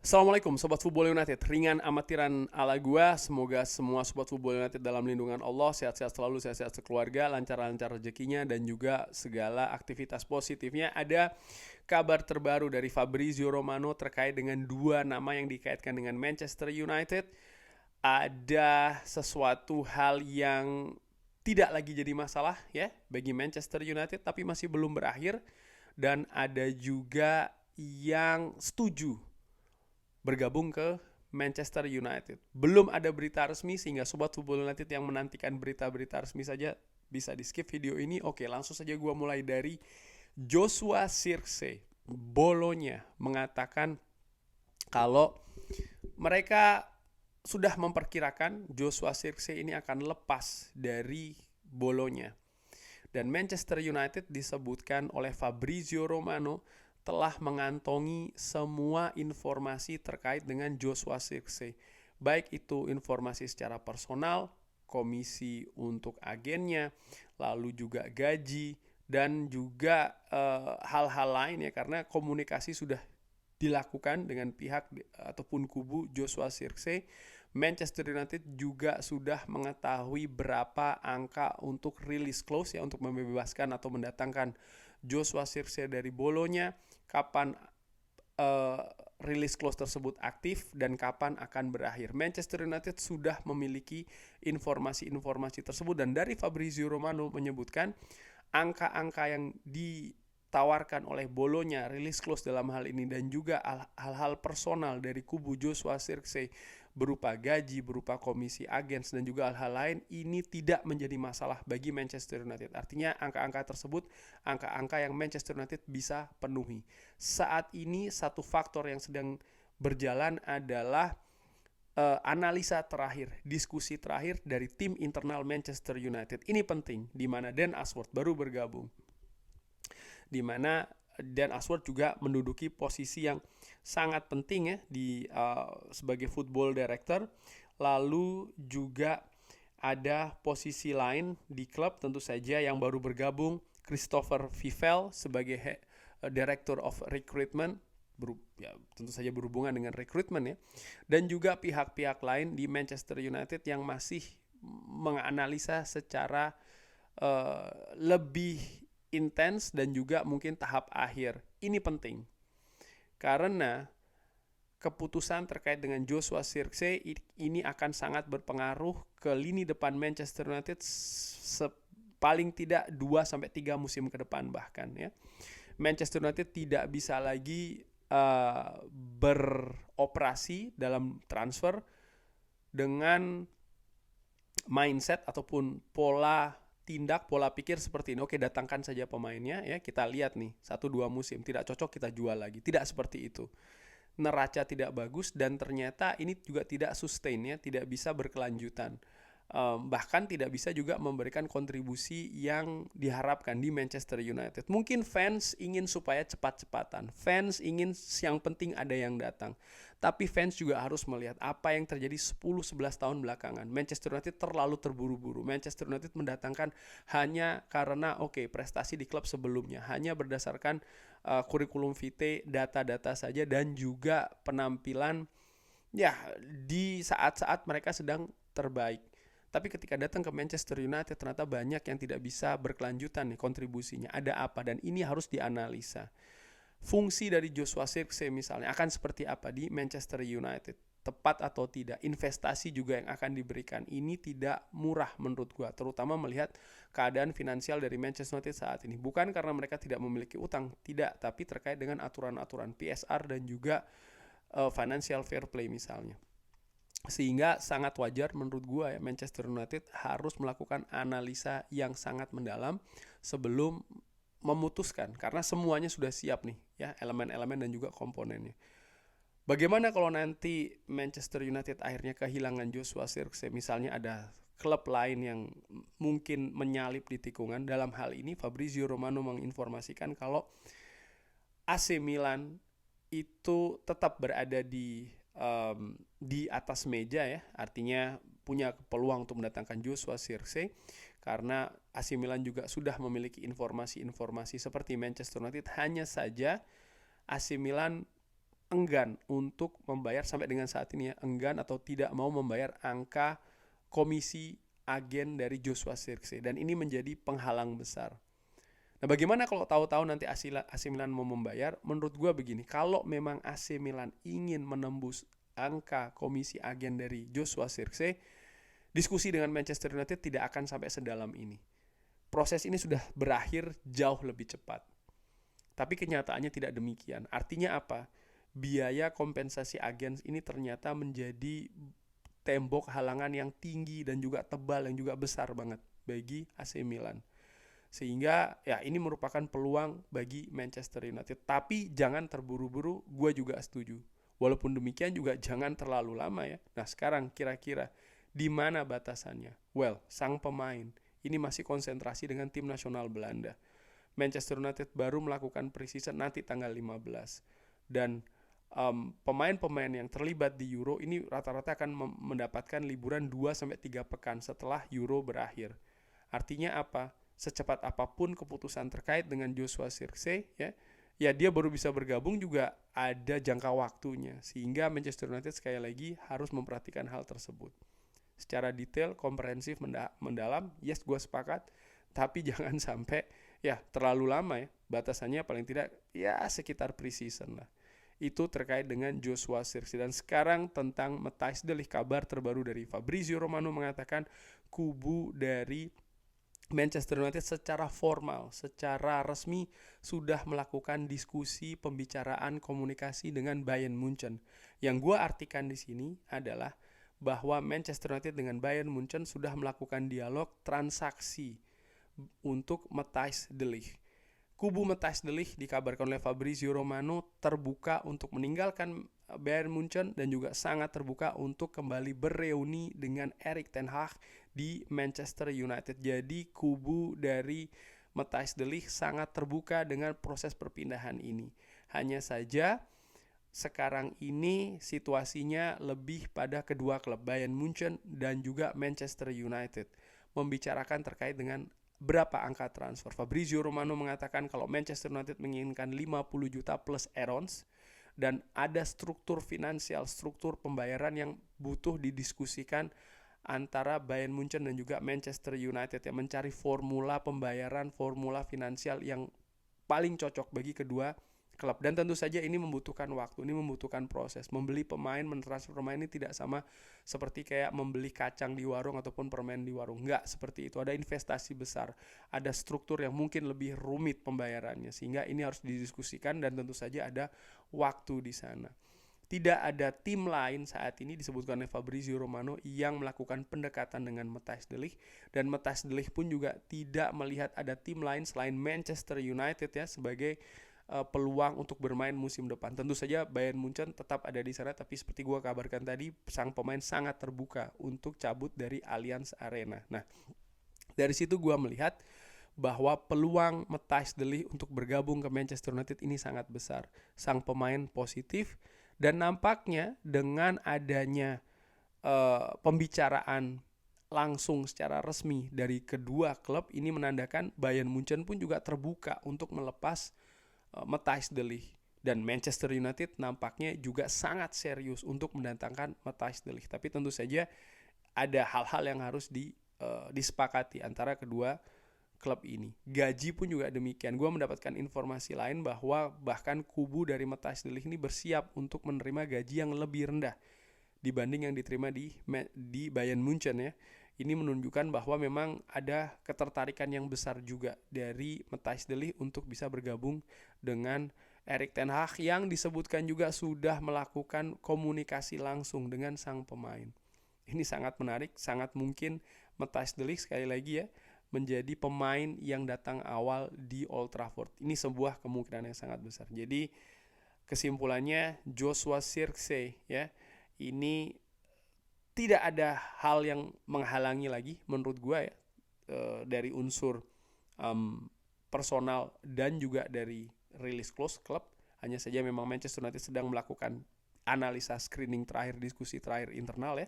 Assalamualaikum Sobat Football United. Ringan amatiran ala gua. Semoga semua Sobat Football United dalam lindungan Allah, sehat-sehat selalu, sehat-sehat sekeluarga, lancar-lancar rezekinya, dan juga segala aktivitas positifnya. Ada kabar terbaru dari Fabrizio Romano terkait dengan dua nama yang dikaitkan dengan Manchester United. Ada sesuatu hal yang tidak lagi jadi masalah ya bagi Manchester United, tapi masih belum berakhir. Dan ada juga yang setuju bergabung ke Manchester United. Belum ada berita resmi sehingga Sobat Football United yang menantikan berita-berita resmi saja bisa di skip video ini. Oke, langsung saja gue mulai dari Joshua Zirkzee. Bolonya mengatakan kalau mereka sudah memperkirakan Joshua Zirkzee ini akan lepas dari Bolonya. Dan Manchester United disebutkan oleh Fabrizio Romano telah mengantongi semua informasi terkait dengan Joshua Zirkzee. Baik itu informasi secara personal, komisi untuk agennya, lalu juga gaji, dan juga hal-hal lain ya, karena komunikasi sudah dilakukan dengan pihak ataupun kubu Joshua Zirkzee. Manchester United juga sudah mengetahui berapa angka untuk release clause ya, untuk membebaskan atau mendatangkan Joshua Zirkzee dari Bolonya, kapan release clause tersebut aktif dan kapan akan berakhir. Manchester United sudah memiliki informasi-informasi tersebut, dan dari Fabrizio Romano menyebutkan angka-angka yang ditawarkan oleh Bolonya, release clause dalam hal ini, dan juga hal-hal personal dari kubu Joshua Zirkzee berupa gaji, berupa komisi agens, dan juga hal-hal lain, ini tidak menjadi masalah bagi Manchester United. Artinya angka-angka tersebut, angka-angka yang Manchester United bisa penuhi. Saat ini satu faktor yang sedang berjalan adalah analisa terakhir, diskusi terakhir dari tim internal Manchester United. Ini penting, di mana Dan Ashworth baru bergabung, di mana Dan Ashworth juga menduduki posisi yang sangat penting ya sebagai football director. Lalu juga ada posisi lain di klub tentu saja yang baru bergabung, Christopher Vivell sebagai Director of Recruitment, tentu saja berhubungan dengan rekrutmen ya. Dan juga pihak-pihak lain di Manchester United yang masih menganalisa secara lebih intens dan juga mungkin tahap akhir. Ini penting karena keputusan terkait dengan Joshua Zirkzee ini akan sangat berpengaruh ke lini depan Manchester United paling tidak 2-3 musim ke depan bahkan ya. Manchester United tidak bisa lagi beroperasi dalam transfer dengan mindset ataupun pola pikir seperti ini. Oke, datangkan saja pemainnya ya, kita lihat nih 1-2 musim tidak cocok kita jual lagi. Tidak seperti itu. Neraca tidak bagus dan ternyata ini juga tidak sustain ya, tidak bisa berkelanjutan. Bahkan tidak bisa juga memberikan kontribusi yang diharapkan di Manchester United. Mungkin fans ingin supaya cepat-cepatan, fans ingin yang penting ada yang datang, tapi fans juga harus melihat apa yang terjadi 10-11 tahun belakangan. Manchester United terlalu terburu-buru. Manchester United mendatangkan hanya karena prestasi di klub sebelumnya, hanya berdasarkan kurikulum vitae, data-data saja, dan juga penampilan ya di saat-saat mereka sedang terbaik. Tapi ketika datang ke Manchester United ternyata banyak yang tidak bisa berkelanjutan nih kontribusinya. Ada apa? Dan ini harus dianalisa. Fungsi dari Joshua Zirkzee misalnya akan seperti apa di Manchester United? Tepat atau tidak? Investasi juga yang akan diberikan. Ini tidak murah menurut gua, terutama melihat keadaan finansial dari Manchester United saat ini. Bukan karena mereka tidak memiliki utang, tidak, tapi terkait dengan aturan-aturan PSR dan juga financial fair play misalnya. Sehingga sangat wajar menurut gue ya, Manchester United harus melakukan analisa yang sangat mendalam sebelum memutuskan, karena semuanya sudah siap nih ya, elemen-elemen dan juga komponennya. Bagaimana kalau nanti Manchester United akhirnya kehilangan Joshua Zirkzee, misalnya ada klub lain yang mungkin menyalip di tikungan. Dalam hal ini Fabrizio Romano menginformasikan kalau AC Milan itu tetap berada di atas meja ya, artinya punya peluang untuk mendatangkan Joshua Zirkzee karena AC Milan juga sudah memiliki informasi-informasi seperti Manchester United. Hanya saja AC Milan enggan untuk membayar sampai dengan saat ini ya, enggan atau tidak mau membayar angka komisi agen dari Joshua Zirkzee, dan ini menjadi penghalang besar. Nah, bagaimana kalau tahu-tahu nanti AC Milan mau membayar? Menurut gue begini, kalau memang AC Milan ingin menembus angka komisi agen dari Joshua Zirkzee, diskusi dengan Manchester United tidak akan sampai sedalam ini. Proses ini sudah berakhir jauh lebih cepat. Tapi kenyataannya tidak demikian. Artinya apa? Biaya kompensasi agen ini ternyata menjadi tembok halangan yang tinggi dan juga tebal, yang juga besar banget bagi AC Milan. Sehingga ya ini merupakan peluang bagi Manchester United. Tapi jangan terburu-buru, gue juga setuju. Walaupun demikian juga jangan terlalu lama ya. Nah, sekarang kira-kira di mana batasannya? Well, sang pemain ini masih konsentrasi dengan tim nasional Belanda. Manchester United baru melakukan pre-season nanti tanggal 15. Dan pemain-pemain yang terlibat di Euro ini rata-rata akan mendapatkan liburan 2-3 pekan setelah Euro berakhir. Artinya apa? Secepat apapun keputusan terkait dengan Joshua Zirkzee ya dia baru bisa bergabung juga ada jangka waktunya, sehingga Manchester United sekali lagi harus memperhatikan hal tersebut secara detail, komprehensif, mendalam. Yes, gue sepakat, tapi jangan sampai ya terlalu lama ya. Batasannya paling tidak ya sekitar pre-season lah. Itu terkait dengan Joshua Zirkzee. Dan sekarang tentang Matthijs de Ligt, kabar terbaru dari Fabrizio Romano mengatakan kubu dari Manchester United secara formal, secara resmi sudah melakukan diskusi, pembicaraan, komunikasi dengan Bayern Munchen. Yang gue artikan di sini adalah bahwa Manchester United dengan Bayern Munchen sudah melakukan dialog transaksi untuk Matthijs de Ligt. Kubu Matthijs de Ligt dikabarkan oleh Fabrizio Romano terbuka untuk meninggalkan Bayern Munchen dan juga sangat terbuka untuk kembali bereuni dengan Erik ten Hag di Manchester United. Jadi kubu dari Matthijs de Ligt sangat terbuka dengan proses perpindahan ini. Hanya saja sekarang ini situasinya lebih pada kedua klub Bayern Munchen dan juga Manchester United membicarakan terkait dengan berapa angka transfer. Fabrizio Romano mengatakan kalau Manchester United menginginkan 50 juta plus add-ons dan ada struktur finansial, struktur pembayaran yang butuh didiskusikan antara Bayern Munchen dan juga Manchester United yang mencari formula pembayaran, formula finansial yang paling cocok bagi kedua klub. Dan tentu saja ini membutuhkan waktu, ini membutuhkan proses. Membeli pemain, mentransfer pemain ini tidak sama seperti kayak membeli kacang di warung ataupun permen di warung. Enggak seperti itu. Ada investasi besar, ada struktur yang mungkin lebih rumit pembayarannya, sehingga ini harus didiskusikan dan tentu saja ada waktu di sana. Tidak ada tim lain saat ini disebutkan oleh Fabrizio Romano yang melakukan pendekatan dengan Matthijs de Ligt, dan Matthijs de Ligt pun juga tidak melihat ada tim lain selain Manchester United ya sebagai peluang untuk bermain musim depan. Tentu saja Bayern Munchen tetap ada di sana, tapi seperti gue kabarkan tadi, sang pemain sangat terbuka untuk cabut dari Allianz Arena. Nah, dari situ gue melihat bahwa peluang Matthijs de Ligt untuk bergabung ke Manchester United ini sangat besar. Sang pemain positif, dan nampaknya dengan adanya pembicaraan langsung secara resmi dari kedua klub ini menandakan Bayern Munchen pun juga terbuka untuk melepas Matthijs de Ligt, dan Manchester United nampaknya juga sangat serius untuk mendatangkan Matthijs de Ligt. Tapi tentu saja ada hal-hal yang harus disepakati antara kedua klub ini. Gaji pun juga demikian. Gue mendapatkan informasi lain bahwa bahkan kubu dari Matthijs de Ligt ini bersiap untuk menerima gaji yang lebih rendah dibanding yang diterima di Bayern Munchen ya. Ini menunjukkan bahwa memang ada ketertarikan yang besar juga dari Matthijs de Ligt untuk bisa bergabung dengan Erik ten Hag, yang disebutkan juga sudah melakukan komunikasi langsung dengan sang pemain. Ini sangat menarik, sangat mungkin Matthijs de Ligt sekali lagi ya menjadi pemain yang datang awal di Old Trafford. Ini sebuah kemungkinan yang sangat besar. Jadi kesimpulannya Joshua Zirkzee ya, ini tidak ada hal yang menghalangi lagi menurut gue ya, dari unsur personal dan juga dari release clause klub. Hanya saja memang Manchester United sedang melakukan analisa screening terakhir, diskusi terakhir internal ya.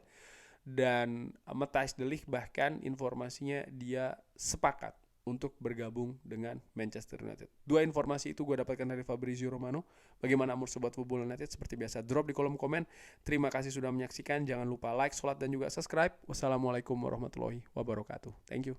Dan Matthijs de Ligt bahkan informasinya dia sepakat untuk bergabung dengan Manchester United. Dua informasi itu gue dapatkan dari Fabrizio Romano. Bagaimana menurut Sobat Football United? Seperti biasa, drop di kolom komen. Terima kasih sudah menyaksikan. Jangan lupa like, sholat, dan juga subscribe. Wassalamualaikum warahmatullahi wabarakatuh. Thank you.